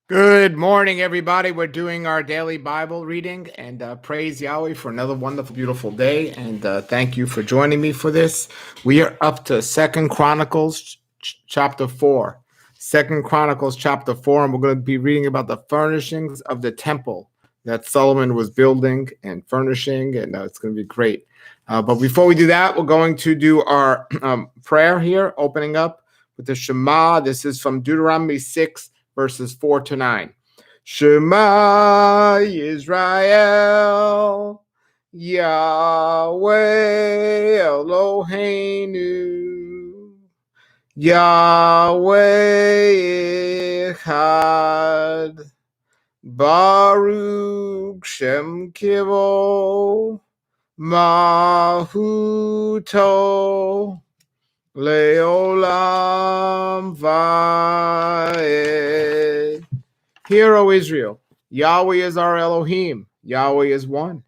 Good morning, everybody. We're doing our daily Bible reading, and praise Yahweh for another wonderful, beautiful day. And thank you for joining me for this. We are up to Second Chronicles chapter 4. Second Chronicles chapter 4, and we're going to be reading about the furnishings of the temple that Solomon was building and furnishing, and it's going to be great. But before we do that, we're going to do our prayer here, opening up with the Shema. This is from Deuteronomy 6, verses 4 to 9. Shema Yisrael, Yahweh Eloheinu, Yahweh Echad, Baruch Shem Kivo, Mahuto, Leolam Vaed. Hear, O Israel, Yahweh is our Elohim. Yahweh is one.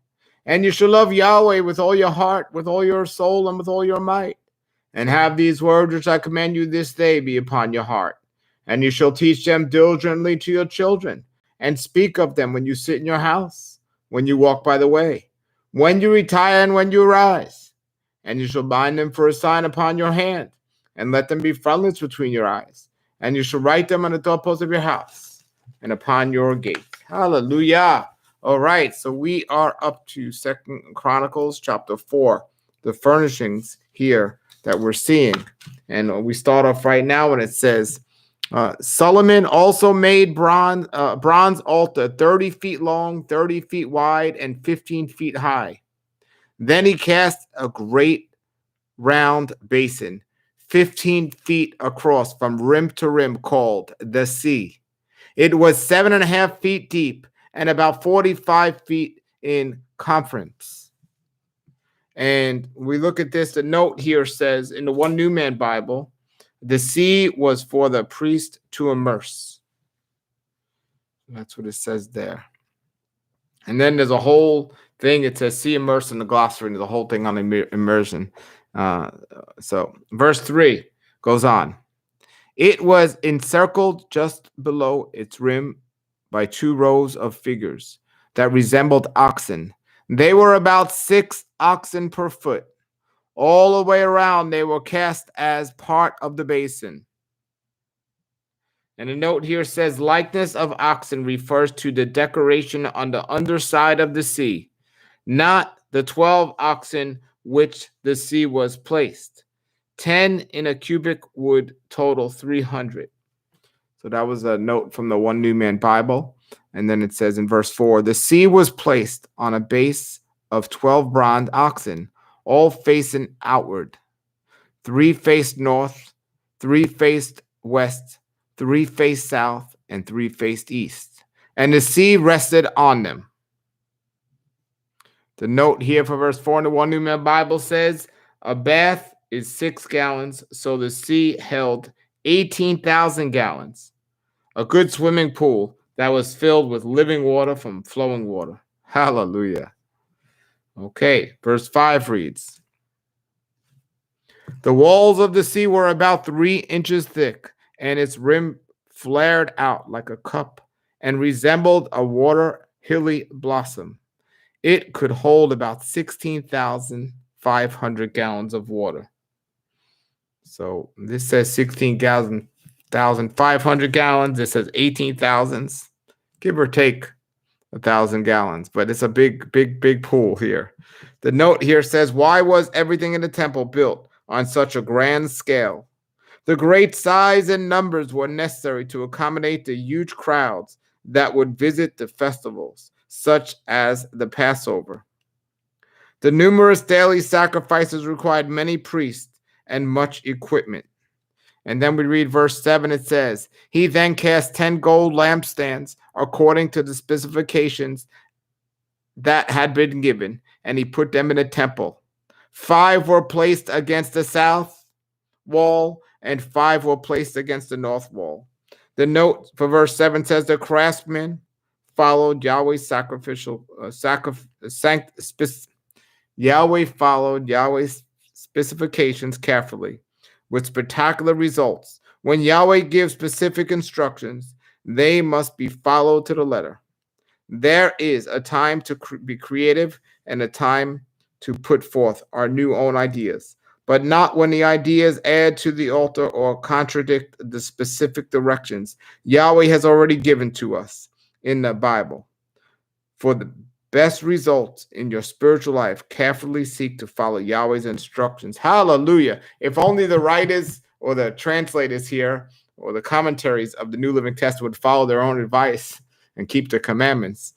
And you shall love Yahweh with all your heart, with all your soul, and with all your might. And have these words which I command you this day be upon your heart. And you shall teach them diligently to your children, and speak of them when you sit in your house, when you walk by the way, when you retire and when you arise. And you shall bind them for a sign upon your hand, and let them be frontlets between your eyes. And you shall write them on the doorposts of your house and upon your gate. Hallelujah. All right, so we are up to Second Chronicles chapter 4, the furnishings here that we're seeing. And we start off right now when it says, Solomon also made bronze altar 30 feet long, 30 feet wide, and 15 feet high. Then he cast a great round basin, 15 feet across from rim to rim, called the sea. It was 7.5 feet deep and about 45 feet in circumference. And we look at this, the note here says in the One New Man Bible, the sea was for the priest to immerse. That's what it says there. And then there's a whole thing. It says sea immerse in the glossary. There's a whole thing on immersion. So verse 3 goes on. It was encircled just below its rim by 2 rows of figures that resembled oxen. They were about 6 oxen per foot. All the way around, they were cast as part of the basin. And a note here says likeness of oxen refers to the decoration on the underside of the sea, not the 12 oxen which the sea was placed. 10 in a cubit would total 300. So that was a note from the One New Man Bible. And then it says in verse 4, the sea was placed on a base of 12 bronze oxen, all facing outward. 3 faced north, 3 faced west, 3 faced south, and 3 faced east. And the sea rested on them. The note here for verse 4 in the One New Man Bible says, a bath is 6 gallons, so the sea held 18,000 gallons. A good swimming pool that was filled with living water from flowing water. Hallelujah. Okay, verse 5 reads, the walls of the sea were about 3 inches thick, and its rim flared out like a cup and resembled a water hilly blossom. It could hold about 16,500 gallons of water. So this says 16,500 gallons. This says 18,000, give or take 1,000 gallons. But it's a big, big, big pool here. The note here says, why was everything in the temple built on such a grand scale? The great size and numbers were necessary to accommodate the huge crowds that would visit the festivals, such as the Passover. The numerous daily sacrifices required many priests and much equipment. And then we read verse 7, it says, he then cast 10 gold lampstands according to the specifications that had been given, and he put them in the temple. 5 were placed against the south wall, and 5 were placed against the north wall. The note for verse 7 says, the craftsmen followed Yahweh's Yahweh followed Yahweh's specifications carefully, with spectacular results. When Yahweh gives specific instructions, They must be followed to the letter. There is a time to be creative and a time to put forth our new own ideas, but not when the ideas add to the altar or contradict the specific directions Yahweh has already given to us in the Bible. For the best results in your spiritual life, carefully seek to follow Yahweh's instructions. Hallelujah. If only the writers or the translators here or the commentaries of the New Living Testament would follow their own advice and keep the commandments.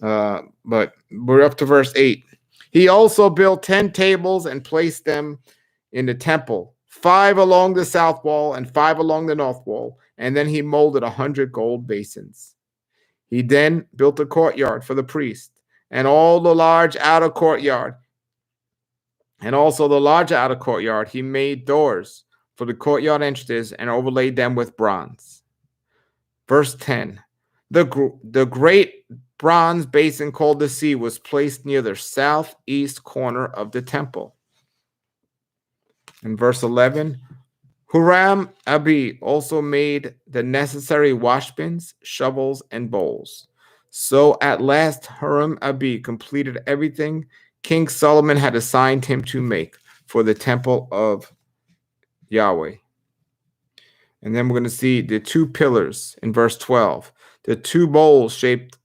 But we're up to verse 8. He also built 10 tables and placed them in the temple, 5 along the south wall and 5 along the north wall. And then he molded 100 gold basins. He then built a courtyard for the priest and all the large outer courtyard. And also the large outer courtyard, he made doors for the courtyard entrances and overlaid them with bronze. Verse 10. The great bronze basin called the sea was placed near the southeast corner of the temple. In verse 11, Huram Abi also made the necessary washbins, shovels, and bowls. So at last Huram Abi completed everything King Solomon had assigned him to make for the temple of Yahweh. And then we're going to see the 2 pillars in verse 12. The 2 bowl-shaped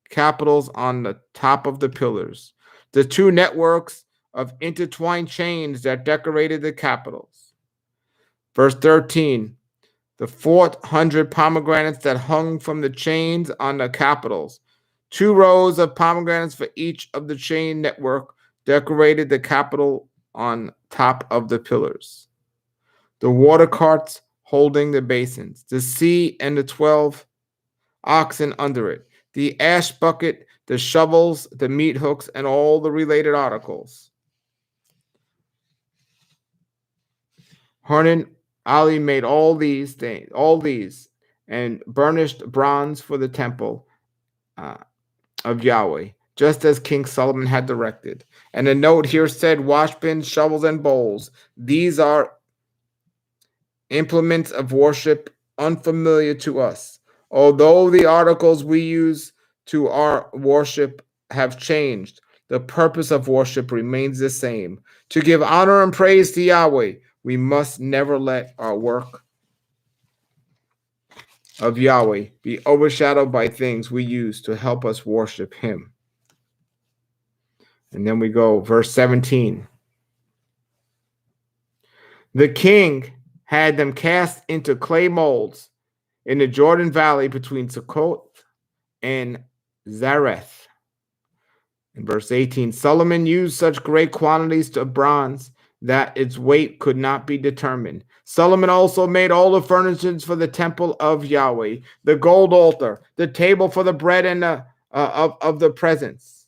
capitals on the top of the pillars. The 2 networks of intertwined chains that decorated the capitals. Verse 13, the 400 pomegranates that hung from the chains on the capitals. 2 rows of pomegranates for each of the chain network decorated the capital on top of the pillars. The water carts holding the basins. The sea and the 12 oxen under it. The ash bucket, the shovels, the meat hooks, and all the related articles. Hanan Ali made all these, and burnished bronze for the temple of Yahweh, just as King Solomon had directed. And a note here said, washbins, shovels, and bowls. These are implements of worship unfamiliar to us. Although the articles we use to our worship have changed, the purpose of worship remains the same. To give honor and praise to Yahweh, we must never let our work of Yahweh be overshadowed by things we use to help us worship him. And then we go, verse 17. The king had them cast into clay molds in the Jordan Valley between Succoth and Zareth. In verse 18, Solomon used such great quantities of bronze that its weight could not be determined. Solomon also made all the furnishings for the temple of Yahweh, the gold altar, the table for the bread and of the presence.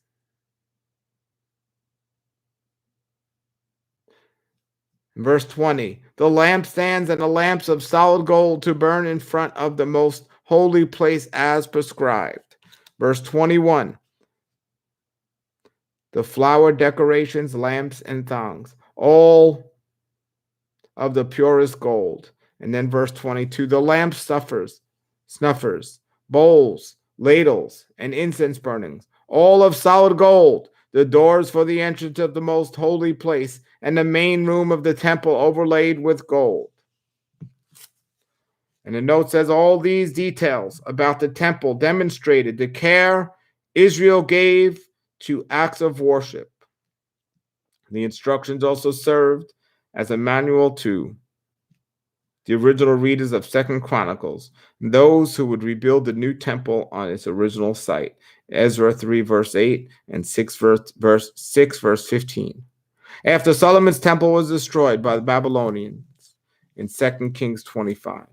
Verse 20, the lampstands and the lamps of solid gold to burn in front of the most holy place as prescribed. Verse 21, the flower decorations, lamps, and thongs, all of the purest gold. And then verse 22, the lamp snuffers, bowls, ladles, and incense burnings, all of solid gold, the doors for the entrance of the most holy place, and the main room of the temple overlaid with gold. And the note says all these details about the temple demonstrated the care Israel gave to acts of worship. The instructions also served as a manual to the original readers of 2 Chronicles, those who would rebuild the new temple on its original site. Ezra 3 verse 8 and 6 verse 15. After Solomon's temple was destroyed by the Babylonians in 2 Kings 25.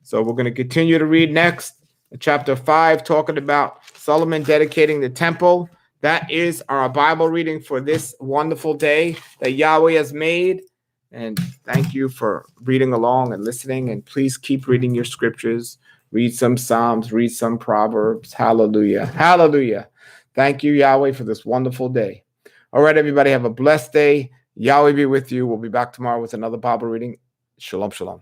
So we're going to continue to read next, chapter 5, talking about Solomon dedicating the temple. That is our Bible reading for this wonderful day that Yahweh has made. And thank you for reading along and listening. And please keep reading your scriptures. Read some Psalms, read some Proverbs. Hallelujah. Hallelujah. Thank you, Yahweh, for this wonderful day. All right, everybody, have a blessed day. Yahweh be with you. We'll be back tomorrow with another Bible reading. Shalom, shalom.